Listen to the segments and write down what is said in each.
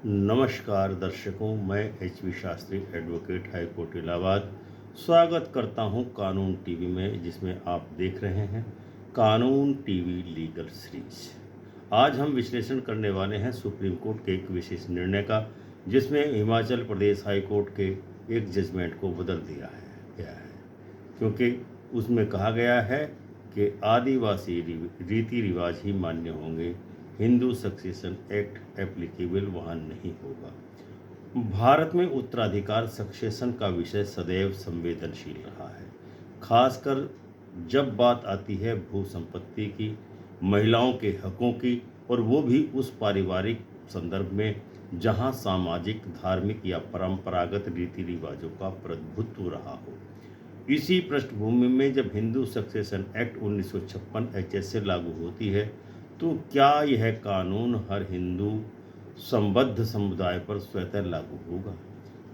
नमस्कार दर्शकों, मैं H we Shastri advocate high court Allahabad स्वागत करता हूं कानून टीवी में, जिसमें आप देख रहे हैं कानून टीवी लीगल सीरीज। आज हम विश्लेषण करने वाले हैं सुप्रीम कोर्ट के एक विशेष निर्णय का, जिसमें हिमाचल प्रदेश हाई कोर्ट के एक जजमेंट को बदल दिया गया है, क्योंकि उसमें कहा गया है कि आदिवासी रीति रिवाज ही मान्य होंगे, हिंदू सक्सेशन एक्ट एप्लीकेबल वहाँ नहीं होगा। भारत में उत्तराधिकार सक्सेशन का विषय सदैव संवेदनशील रहा है, खासकर जब बात आती है भू संपत्ति की, महिलाओं के हकों की, और वो भी उस पारिवारिक संदर्भ में जहां सामाजिक, धार्मिक या परंपरागत रीति रिवाजों का प्रभुत्व रहा हो। इसी पृष्ठभूमि में जब हिंदू सक्सेशन एक्ट 1956 एचएस से लागू होती है, तो क्या यह कानून हर हिंदू संबद्ध समुदाय पर स्वतः लागू होगा?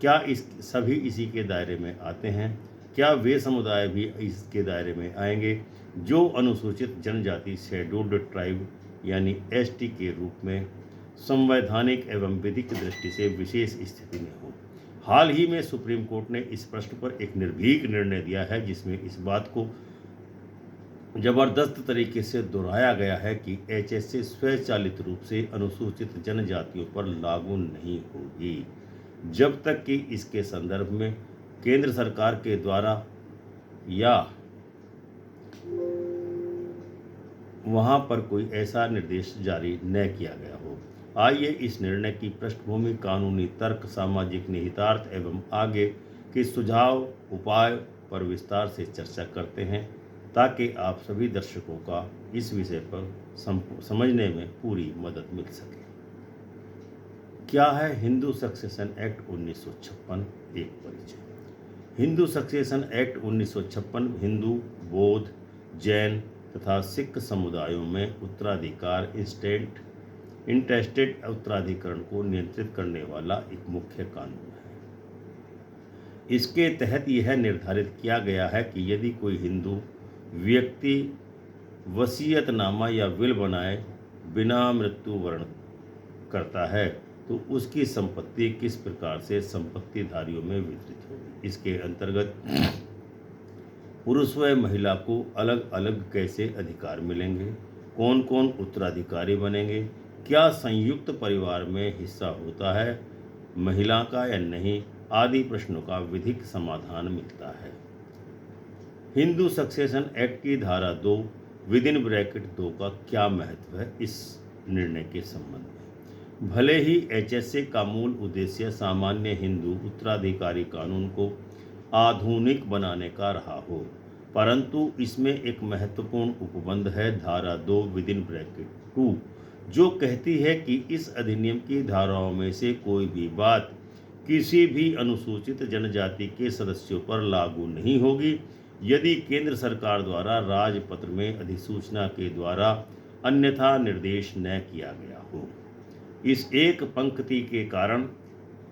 क्या सभी इसी के दायरे में आते हैं? क्या वे समुदाय भी इसके दायरे में आएंगे जो अनुसूचित जनजाति शेड्यूल्ड ट्राइब यानी एसटी के रूप में संवैधानिक एवं विधिक दृष्टि से विशेष स्थिति में हो? हाल ही में सुप्रीम कोर्ट ने इस प्रश्न पर एक निर्भीक निर्णय दिया है, जिसमें इस बात को जबरदस्त तरीके से दोहराया गया है कि एचएसए स्वचालित रूप से अनुसूचित जनजातियों पर लागू नहीं होगी, जब तक कि इसके संदर्भ में केंद्र सरकार के द्वारा या वहां पर कोई ऐसा निर्देश जारी न किया गया हो। आइए इस निर्णय की पृष्ठभूमि, कानूनी तर्क, सामाजिक निहितार्थ एवं आगे के सुझाव उपाय पर विस्तार से चर्चा करते हैं, ताकि आप सभी दर्शकों का इस विषय पर समझने में पूरी मदद मिल सके। क्या है हिंदू सक्सेशन एक्ट 1956? एक परिचय। हिंदू सक्सेशन एक्ट 1956 हिंदू, बौद्ध, जैन तथा सिख समुदायों में उत्तराधिकार इंटेस्टेड उत्तराधिकरण को नियंत्रित करने वाला एक मुख्य कानून है। इसके तहत यह निर्धारित किया गया है कि यदि कोई हिंदू व्यक्ति वसीयतनामा या विल बनाए बिना मृत्युवरण करता है, तो उसकी संपत्ति किस प्रकार से संपत्तिधारियों में वितरित होगी। इसके अंतर्गत पुरुष व महिला को अलग अलग कैसे अधिकार मिलेंगे, कौन कौन उत्तराधिकारी बनेंगे, क्या संयुक्त परिवार में हिस्सा होता है महिला का या नहीं, आदि प्रश्नों का विधिक समाधान मिलता है। हिंदू सक्सेशन एक्ट की धारा 2 विदिन ब्रैकेट 2 का क्या महत्व है इस निर्णय के संबंध में? भले ही एचएसए का मूल उद्देश्य सामान्य हिंदू उत्तराधिकारी कानून को आधुनिक बनाने का रहा हो, परंतु इसमें एक महत्वपूर्ण उपबंध है, धारा 2 विदिन ब्रैकेट 2, जो कहती है कि इस अधिनियम की धाराओं में से कोई भी बात किसी भी अनुसूचित जनजाति के सदस्यों पर लागू नहीं होगी यदि केंद्र सरकार द्वारा राजपत्र में अधिसूचना के द्वारा अन्यथा निर्देश न किया गया हो। इस एक पंक्ति के कारण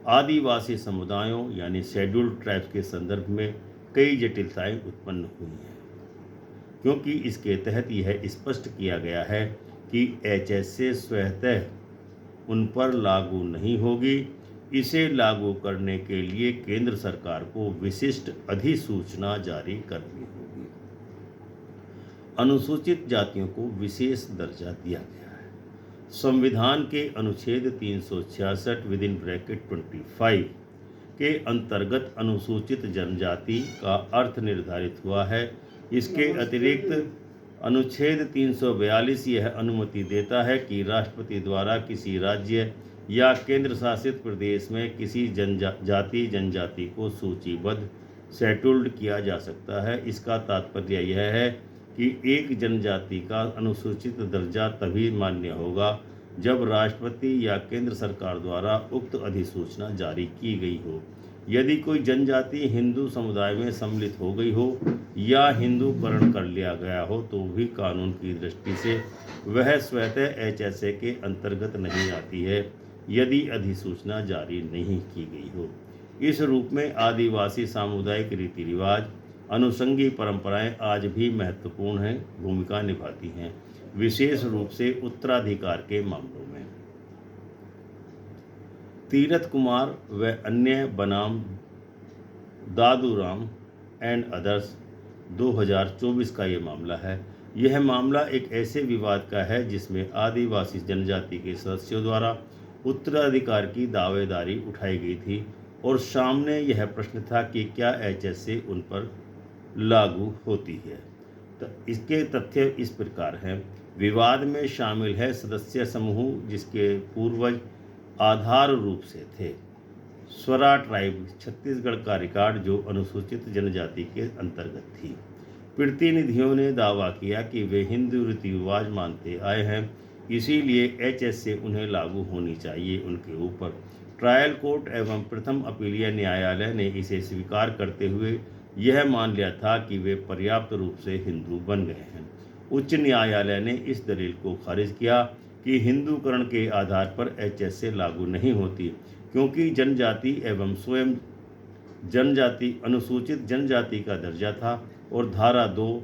आदिवासी समुदायों यानी शेड्यूल्ड ट्राइब्स के संदर्भ में कई जटिलताएं उत्पन्न हुई हैं, क्योंकि इसके तहत यह स्पष्ट किया गया है कि एचएसए स्वतः उन पर लागू नहीं होगी। इसे लागू करने के लिए केंद्र सरकार को विशिष्ट अधिसूचना जारी करनी होगी। अनुसूचित जातियों को विशेष दर्जा दिया गया है। संविधान के अनुच्छेद 366 विदिन ब्रैकेट 25 के अंतर्गत अनुसूचित जनजाति का अर्थ निर्धारित हुआ है। इसके अतिरिक्त अनुच्छेद 342 यह अनुमति देता है कि राष्ट्रपति द्वारा किसी राज्य या केंद्र शासित प्रदेश में किसी जनजाति को सूचीबद्ध शेड्यूल्ड किया जा सकता है। इसका तात्पर्य यह है कि एक जनजाति का अनुसूचित दर्जा तभी मान्य होगा जब राष्ट्रपति या केंद्र सरकार द्वारा उक्त अधिसूचना जारी की गई हो। यदि कोई जनजाति हिंदू समुदाय में सम्मिलित हो गई हो या हिंदूकरण कर लिया गया हो, तो भी कानून की दृष्टि से वह स्वतः एचएसए के अंतर्गत नहीं आती है यदि अधिसूचना जारी नहीं की गई हो। इस रूप में आदिवासी सामुदायिक रीति रिवाज, अनुषंगी परंपराएं आज भी महत्वपूर्ण भूमिका निभाती हैं, विशेष रूप से उत्तराधिकार के मामलों में। तीरथ कुमार व अन्य बनाम दादूराम एंड अदर्स 2024 का ये मामला है। यह मामला एक ऐसे विवाद का है जिसमें आदिवासी जनजाति के सदस्यों द्वारा उत्तराधिकार की दावेदारी उठाई गई थी और सामने यह प्रश्न था कि क्या HSA उन पर लागू होती है। तो इसके तथ्य इस प्रकार हैं। विवाद में शामिल है सदस्य समूह जिसके पूर्वज आधार रूप से थे स्वरा ट्राइब छत्तीसगढ़ का रिकॉर्ड जो अनुसूचित जनजाति के अंतर्गत थी। प्रतिनिधियों ने दावा किया कि वे हिंदू रीति रिवाज मानते आए हैं, इसीलिए HSA उन्हें लागू होनी चाहिए उनके ऊपर। ट्रायल कोर्ट एवं प्रथम अपीलीय न्यायालय ने इसे स्वीकार करते हुए यह मान लिया था कि वे पर्याप्त रूप से हिंदू बन गए हैं। उच्च न्यायालय ने इस दलील को खारिज किया कि हिंदूकरण के आधार पर HSA लागू नहीं होती, क्योंकि जनजाति एवं स्वयं जनजाति अनुसूचित जनजाति का दर्जा था और धारा 2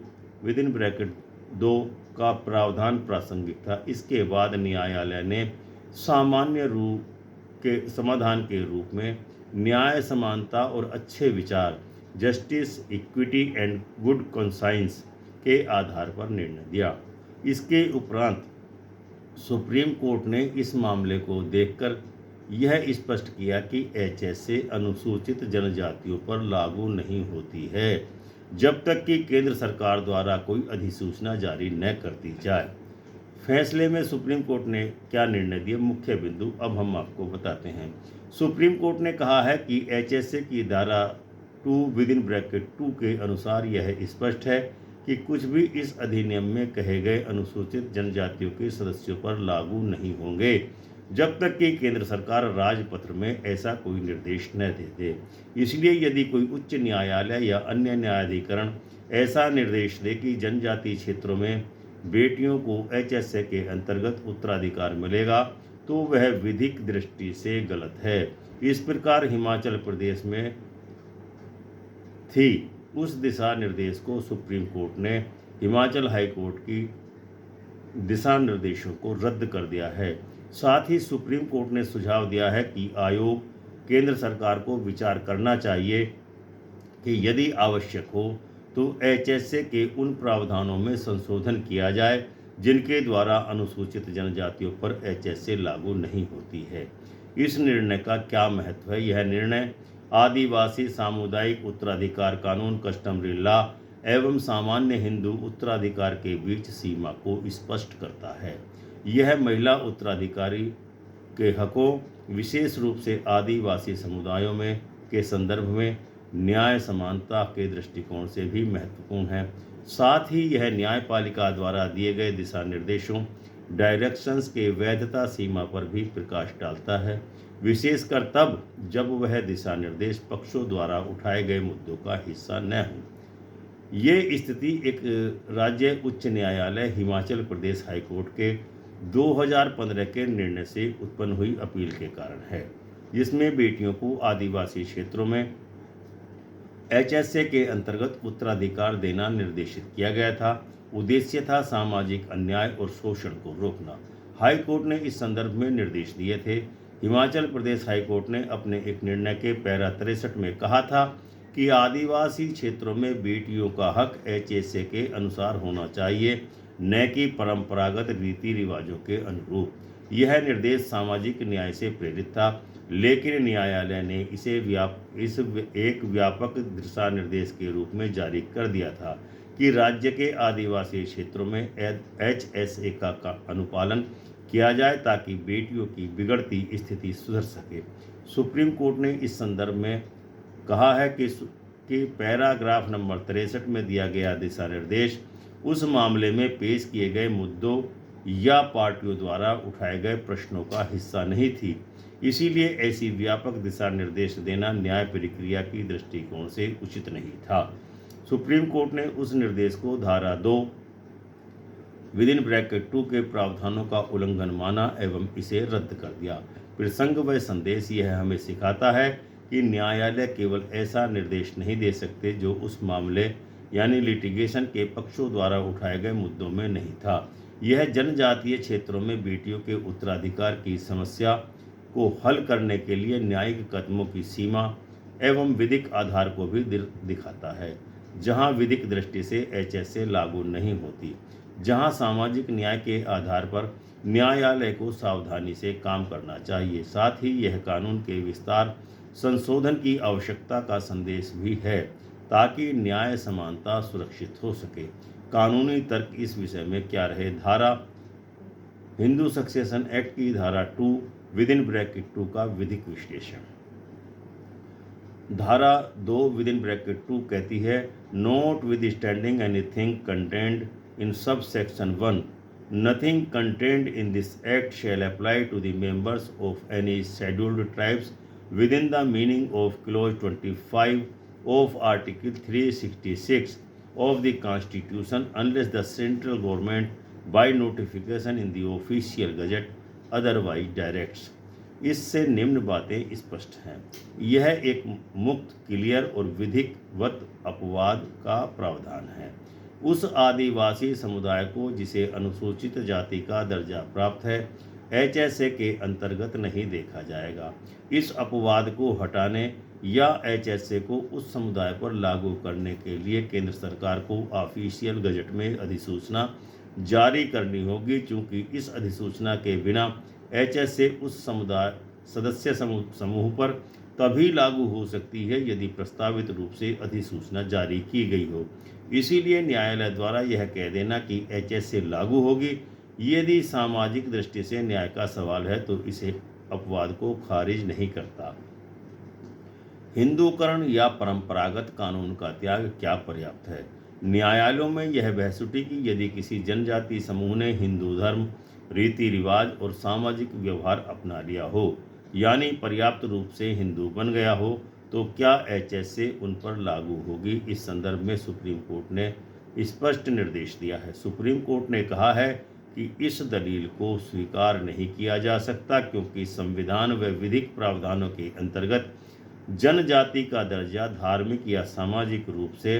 का प्रावधान प्रासंगिक था। इसके बाद न्यायालय ने सामान्य रूप के समाधान के रूप में न्याय, समानता और अच्छे विचार, justice, equity and good conscience के आधार पर निर्णय दिया। इसके उपरांत सुप्रीम कोर्ट ने इस मामले को देखकर यह स्पष्ट किया कि HSA अनुसूचित जनजातियों पर लागू नहीं होती है जब तक कि केंद्र सरकार द्वारा कोई अधिसूचना जारी न कर दी जाए। फैसले में सुप्रीम कोर्ट ने क्या निर्णय दिए, मुख्य बिंदु अब हम आपको बताते हैं। सुप्रीम कोर्ट ने कहा है कि HSA की धारा 2 के अनुसार यह स्पष्ट है कि कुछ भी इस अधिनियम में कहे गए अनुसूचित जनजातियों के सदस्यों पर लागू नहीं होंगे जब तक कि केंद्र सरकार राजपत्र में ऐसा कोई निर्देश न दे दे। इसलिए यदि कोई उच्च न्यायालय या अन्य न्यायाधिकरण ऐसा निर्देश दे कि जनजातीय क्षेत्रों में बेटियों को HSA के अंतर्गत उत्तराधिकार मिलेगा तो वह विधिक दृष्टि से गलत है। इस प्रकार हिमाचल प्रदेश में थी उस दिशा निर्देश को सुप्रीम कोर्ट ने हिमाचल हाई कोर्ट की दिशा निर्देशों को रद्द कर दिया है। साथ ही सुप्रीम कोर्ट ने सुझाव दिया है कि आयोग केंद्र सरकार को विचार करना चाहिए कि यदि आवश्यक हो तो HSA के उन प्रावधानों में संशोधन किया जाए जिनके द्वारा अनुसूचित जनजातियों पर HSA लागू नहीं होती है। इस निर्णय का क्या महत्व है? यह निर्णय आदिवासी सामुदायिक उत्तराधिकार कानून कस्टमरी लॉ एवं सामान्य हिंदू उत्तराधिकार के बीच सीमा को स्पष्ट करता है। यह महिला उत्तराधिकारी के हकों, विशेष रूप से आदिवासी समुदायों में के संदर्भ में न्याय समानता के दृष्टिकोण से भी महत्वपूर्ण है। साथ ही यह न्यायपालिका द्वारा दिए गए दिशा निर्देशों डायरेक्शंस के वैधता सीमा पर भी प्रकाश डालता है, विशेषकर तब जब वह दिशा निर्देश पक्षों द्वारा उठाए गए मुद्दों का हिस्सा न हो। ये स्थिति एक राज्य उच्च न्यायालय हिमाचल प्रदेश हाईकोर्ट के 2015 के निर्णय से उत्पन्न हुई अपील के कारण है, जिसमें बेटियों को आदिवासी क्षेत्रों में HSA के अंतर्गत उत्तराधिकार देना निर्देशित किया गया था। उद्देश्य था सामाजिक अन्याय और शोषण को रोकना। हाई कोर्ट ने इस संदर्भ में निर्देश दिए थे। हिमाचल प्रदेश हाई कोर्ट ने अपने एक निर्णय के पैरा 63 में कहा था कि आदिवासी क्षेत्रों में बेटियों का हक HSA के अनुसार होना चाहिए, न कि परंपरागत रीति रिवाजों के अनुरूप। यह निर्देश सामाजिक न्याय से प्रेरित था, लेकिन न्यायालय ने इसे एक व्यापक दिशा निर्देश के रूप में जारी कर दिया था कि राज्य के आदिवासी क्षेत्रों में HSA का अनुपालन किया जाए ताकि बेटियों की बिगड़ती स्थिति सुधर सके। सुप्रीम कोर्ट ने इस संदर्भ में कहा है कि पैराग्राफ नंबर 63 में दिया गया दिशा निर्देश उस मामले में पेश किए गए मुद्दों या पार्टियों द्वारा उठाए गए प्रश्नों का हिस्सा नहीं थी। इसीलिए ऐसी व्यापक दिशा निर्देश देना न्याय प्रक्रिया की दृष्टिकोण से उचित नहीं था। सुप्रीम कोर्ट ने उस निर्देश को धारा 2 के प्रावधानों का उल्लंघन माना एवं इसे रद्द कर दिया। प्रसंग व संदेश यह हमें सिखाता है कि न्यायालय केवल ऐसा निर्देश नहीं दे सकते जो उस मामले यानी लिटिगेशन के पक्षों द्वारा उठाए गए मुद्दों में नहीं था। यह जनजातीय क्षेत्रों में बेटियों के उत्तराधिकार की समस्या को हल करने के लिए न्यायिक कदमों की सीमा एवं विधिक आधार को भी दिखाता है। जहां विधिक दृष्टि से HSA लागू नहीं होती, जहां सामाजिक न्याय के आधार पर न्यायालय को सावधानी से काम करना चाहिए। साथ ही यह कानून के विस्तार संशोधन की आवश्यकता का संदेश भी है, ताकि न्याय समानता सुरक्षित हो सके। कानूनी तर्क इस विषय में क्या रहे? हिंदू सक्सेशन एक्ट की धारा 2 विदिन ब्रैकेट 2 का विधिक विश्लेषण। धारा 2 विदिन ब्रैकेट 2 कहती है, notwithstanding anything contained in subsection 1, nothing contained in this act shall apply to the members of any scheduled tribes within the meaning of clause 25 of article 366 of the constitution unless the central government by notification in the official gazette otherwise directs। इससे निम्न बातें स्पष्ट हैं। यह एक मुक्त, clear और विधिवत अपवाद का प्रावधान है। उस आदिवासी समुदाय को जिसे अनुसूचित जाति का दर्जा प्राप्त है HSA के अंतर्गत नहीं देखा जाएगा। इस अपवाद को हटाने या HSA को उस समुदाय पर लागू करने के लिए केंद्र सरकार को ऑफिशियल गजट में अधिसूचना जारी करनी होगी। चूंकि इस अधिसूचना के बिना HSA उस समुदाय सदस्य समूह पर तभी लागू हो सकती है यदि प्रस्तावित रूप से अधिसूचना जारी की गई हो। इसीलिए न्यायालय द्वारा यह कह देना कि HSA लागू होगी यदि सामाजिक दृष्टि से न्याय का सवाल है, तो इसे अपवाद को खारिज नहीं करता। हिंदूकरण या परंपरागत कानून का त्याग क्या पर्याप्त है? न्यायालयों में यह बहस उठी कि यदि किसी जनजाति समूह ने हिंदू धर्म, रीति रिवाज और सामाजिक व्यवहार अपना लिया हो, यानी पर्याप्त रूप से हिंदू बन गया हो, तो क्या HSA उन पर लागू होगी? इस संदर्भ में सुप्रीम कोर्ट ने स्पष्ट निर्देश दिया है। सुप्रीम कोर्ट ने कहा है कि इस दलील को स्वीकार नहीं किया जा सकता, क्योंकि संविधान व विधिक प्रावधानों के अंतर्गत जनजाति का दर्जा धार्मिक या सामाजिक रूप से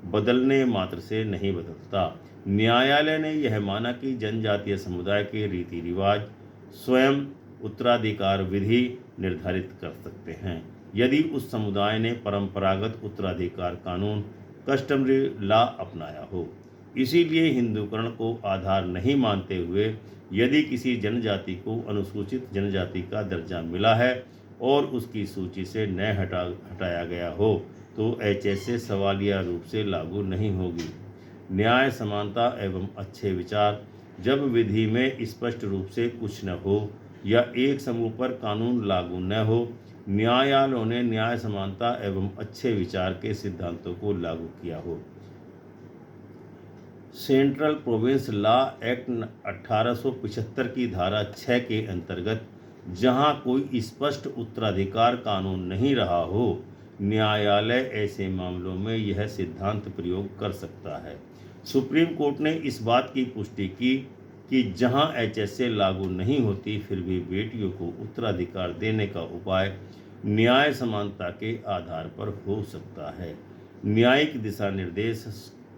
बदलने मात्र से नहीं बदलता। न्यायालय ने यह माना कि जनजातीय समुदाय के रीति रिवाज स्वयं उत्तराधिकार विधि निर्धारित कर सकते हैं, यदि उस समुदाय ने परंपरागत उत्तराधिकार कानून कस्टमरी लॉ अपनाया हो। इसीलिए हिंदूकरण को आधार नहीं मानते हुए यदि किसी जनजाति को अनुसूचित जनजाति का दर्जा मिला है और उसकी सूची से न हटाया गया हो, तो HSA सवालिया रूप से लागू नहीं होगी। न्याय, समानता एवं अच्छे विचार। जब विधि में स्पष्ट रूप से कुछ न हो या एक समूह पर कानून लागू न हो, न्यायालयों ने न्याय, समानता एवं अच्छे विचार के सिद्धांतों को लागू किया हो। सेंट्रल प्रोविंस लॉ एक्ट 1875 की धारा 6 के अंतर्गत जहां कोई स्पष्ट उत्तराधिकार कानून नहीं रहा हो, न्यायालय ऐसे मामलों में यह सिद्धांत प्रयोग कर सकता है। सुप्रीम कोर्ट ने इस बात की पुष्टि की कि जहां HSA लागू नहीं होती, फिर भी बेटियों को उत्तराधिकार देने का उपाय न्याय समानता के आधार पर हो सकता है। न्यायिक दिशा निर्देश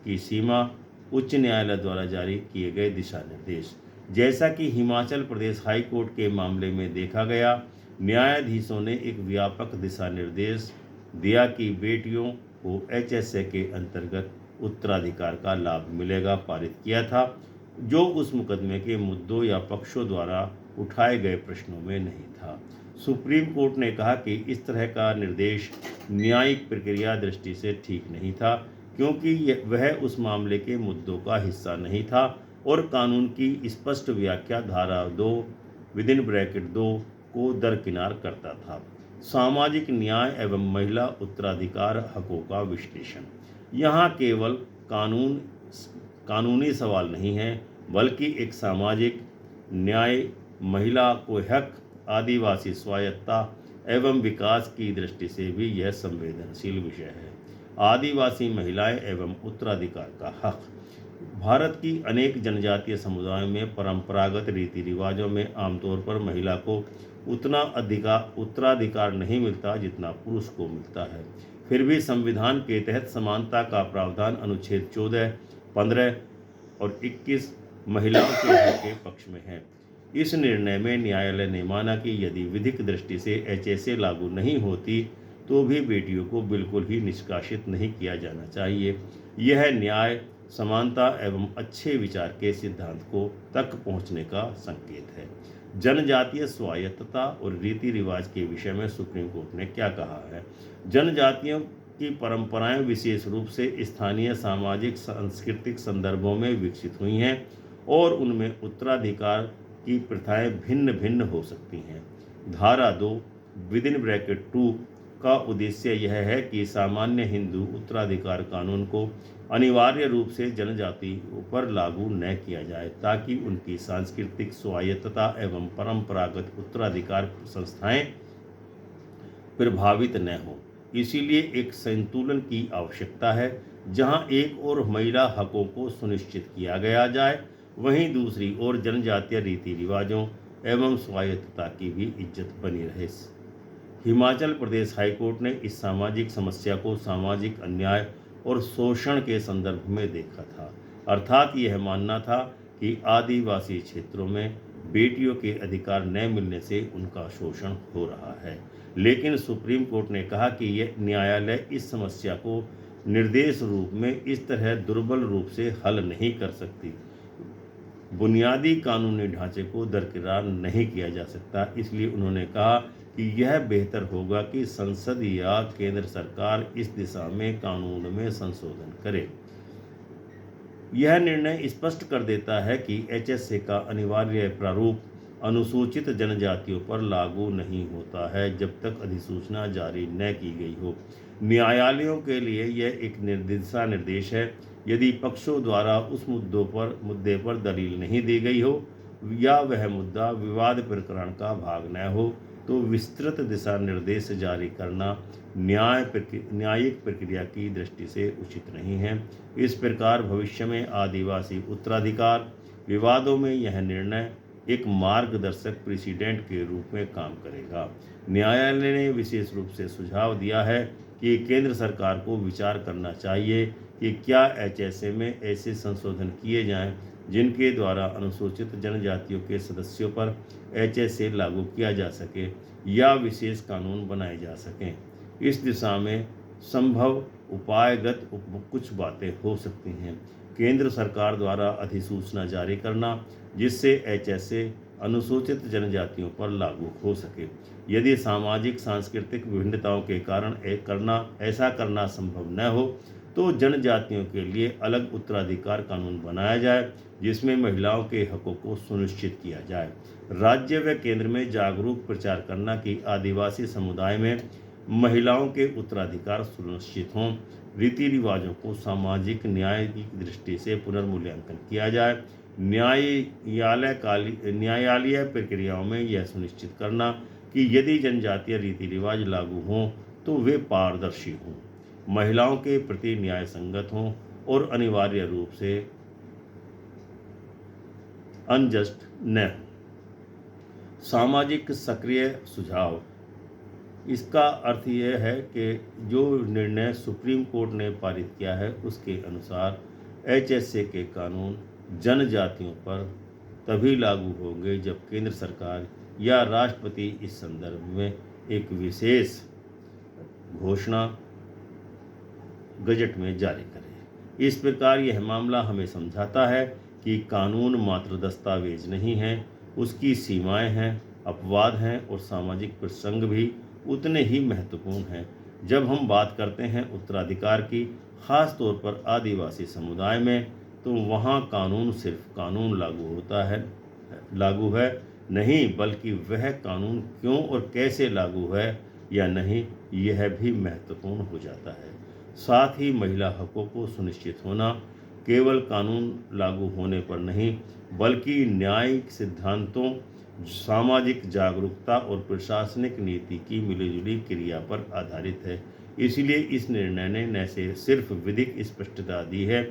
की सीमा। उच्च न्यायालय द्वारा जारी किए गए दिशा निर्देश। जैसा कि हिमाचल प्रदेश हाई कोर्ट के मामले में देखा गया, न्यायाधीशों ने एक व्यापक दिशा निर्देश दिया कि बेटियों को HSA के अंतर्गत उत्तराधिकार का लाभ मिलेगा, पारित किया था, जो उस मुकदमे के मुद्दों या पक्षों द्वारा उठाए गए प्रश्नों में नहीं था। सुप्रीम कोर्ट ने कहा कि इस तरह का निर्देश न्यायिक प्रक्रिया दृष्टि से ठीक नहीं था, क्योंकि वह उस मामले के मुद्दों का हिस्सा नहीं था और कानून की स्पष्ट व्याख्या धारा 2 विदिन ब्रैकेट 2 को दरकिनार करता था। सामाजिक न्याय एवं महिला उत्तराधिकार हकों का विश्लेषण। यहाँ केवल कानूनी सवाल नहीं है, बल्कि एक सामाजिक न्याय, महिला को हक, आदिवासी स्वायत्ता एवं विकास की दृष्टि से भी यह संवेदनशील विषय है। आदिवासी महिलाएं एवं उत्तराधिकार का हक। भारत की अनेक जनजातीय समुदायों में परंपरागत रीति रिवाजों में आमतौर पर महिला को उतना उत्तराधिकार नहीं मिलता जितना पुरुष को मिलता है। फिर भी संविधान के तहत समानता का प्रावधान अनुच्छेद 14, 15 और 21 महिलाओं के हक के पक्ष में है। इस निर्णय में न्यायालय ने माना कि यदि विधिक दृष्टि से एचएसए लागू नहीं होती तो भी बेटियों को बिल्कुल ही निष्कासित नहीं किया जाना चाहिए। यह न्याय, समानता एवं अच्छे विचार के सिद्धांत को तक पहुंचने का संकेत है। जनजातीय स्वायत्तता और रीति रिवाज के विषय में सुप्रीम कोर्ट ने क्या कहा है? जनजातियों की परंपराएं विशेष रूप से स्थानीय सामाजिक सांस्कृतिक संदर्भों में विकसित हुई हैं और उनमें उत्तराधिकार की प्रथाएं भिन्न भिन्न हो सकती हैं। धारा 2 विदिन ब्रैकेट 2 का उद्देश्य यह है कि सामान्य हिंदू उत्तराधिकार कानून को अनिवार्य रूप से जनजातियों पर लागू न किया जाए ताकि उनकी सांस्कृतिक स्वायत्तता एवं परंपरागत उत्तराधिकार संस्थाएं प्रभावित न हो। इसीलिए एक संतुलन की आवश्यकता है, जहां एक ओर महिला हकों को सुनिश्चित किया गया जाए, वहीं दूसरी ओर जनजातीय रीति रिवाजों एवं स्वायत्तता की भी इज्जत बनी रहे। हिमाचल प्रदेश हाईकोर्ट ने इस सामाजिक समस्या को सामाजिक अन्याय और शोषण के संदर्भ में देखा था, अर्थात यह मानना था कि आदिवासी क्षेत्रों में बेटियों के अधिकार न मिलने से उनका शोषण हो रहा है। लेकिन सुप्रीम कोर्ट ने कहा कि यह न्यायालय इस समस्या को निर्देश रूप में इस तरह दुर्बल रूप से हल नहीं कर सकती। बुनियादी कानूनी ढांचे को दरकिरार नहीं किया जा सकता। इसलिए उन्होंने कहा कि यह बेहतर होगा कि संसद या केंद्र सरकार इस दिशा में कानून में संशोधन करे। यह निर्णय स्पष्ट कर देता है कि एचएसए का अनिवार्य प्रारूप अनुसूचित जनजातियों पर लागू नहीं होता है जब तक अधिसूचना जारी न की गई हो। न्यायालयों के लिए यह एक दिशा निर्देश है। यदि पक्षों द्वारा उस मुद्दे पर दलील नहीं दी गई हो या वह मुद्दा विवाद प्रकरण का भाग न हो तो विस्तृत दिशा निर्देश जारी करना न्यायिक प्रक्रिया की दृष्टि से उचित नहीं है। इस प्रकार भविष्य में आदिवासी उत्तराधिकार विवादों में यह निर्णय एक मार्गदर्शक प्रेसिडेंट के रूप में काम करेगा। न्यायालय ने विशेष रूप से सुझाव दिया है कि केंद्र सरकार को विचार करना चाहिए कि क्या एचएसए में ऐसे संशोधन किए जाएं जिनके द्वारा अनुसूचित जनजातियों के सदस्यों पर एचएसए लागू किया जा सके या विशेष कानून बनाए जा सकें। इस दिशा में संभव उपायगत कुछ बातें हो सकती हैं। केंद्र सरकार द्वारा अधिसूचना जारी करना जिससे एचएसए अनुसूचित जनजातियों पर लागू हो सके। यदि सामाजिक सांस्कृतिक विभिन्नताओं के कारण ऐसा करना संभव न हो तो जनजातियों के लिए अलग उत्तराधिकार कानून बनाया जाए जिसमें महिलाओं के हकों को सुनिश्चित किया जाए। राज्य व केंद्र में जागरूक प्रचार करना कि आदिवासी समुदाय में महिलाओं के उत्तराधिकार सुनिश्चित हों। रीति रिवाजों को सामाजिक न्याय की दृष्टि से पुनर्मूल्यांकन किया जाए। न्यायालयीय प्रक्रियाओं में यह सुनिश्चित करना कि यदि जनजातीय रीति रिवाज लागू हों तो वे पारदर्शी हों, महिलाओं के प्रति न्याय संगत हों और अनिवार्य रूप से अनजस्ट न हो। सामाजिक सक्रिय सुझाव, इसका अर्थ यह है कि जो निर्णय सुप्रीम कोर्ट ने पारित किया है उसके अनुसार एचएसए के कानून जनजातियों पर तभी लागू होंगे जब केंद्र सरकार या राष्ट्रपति इस संदर्भ में एक विशेष घोषणा गजट में जारी करे। इस प्रकार यह मामला हमें समझाता है कि कानून मात्र दस्तावेज नहीं है, उसकी सीमाएं हैं, अपवाद हैं और सामाजिक प्रसंग भी उतने ही महत्वपूर्ण हैं। जब हम बात करते हैं उत्तराधिकार की, खास तौर पर आदिवासी समुदाय में, तो वहाँ कानून सिर्फ कानून लागू है नहीं, बल्कि वह कानून क्यों और कैसे लागू है या नहीं, यह भी महत्वपूर्ण हो जाता है। साथ ही महिला हकों को सुनिश्चित होना केवल कानून लागू होने पर नहीं, बल्कि न्यायिक सिद्धांतों, सामाजिक जागरूकता और प्रशासनिक नीति की मिलीजुली क्रिया पर आधारित है। इसलिए इस निर्णय ने न सिर्फ विधिक स्पष्टता दी है,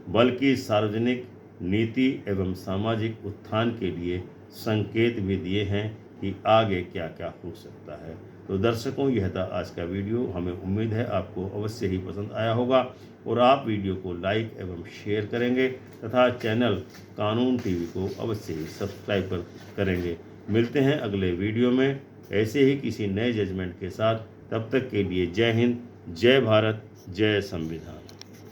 बल्कि सार्वजनिक नीति एवं सामाजिक उत्थान के लिए संकेत भी दिए हैं कि आगे क्या क्या हो सकता है। तो दर्शकों, यह था आज का वीडियो। हमें उम्मीद है आपको अवश्य ही पसंद आया होगा और आप वीडियो को लाइक एवं शेयर करेंगे तथा चैनल कानून टीवी को अवश्य ही सब्सक्राइब करेंगे। मिलते हैं अगले वीडियो में ऐसे ही किसी नए जजमेंट के साथ। तब तक के लिए जय हिंद, जय भारत, जय संविधान।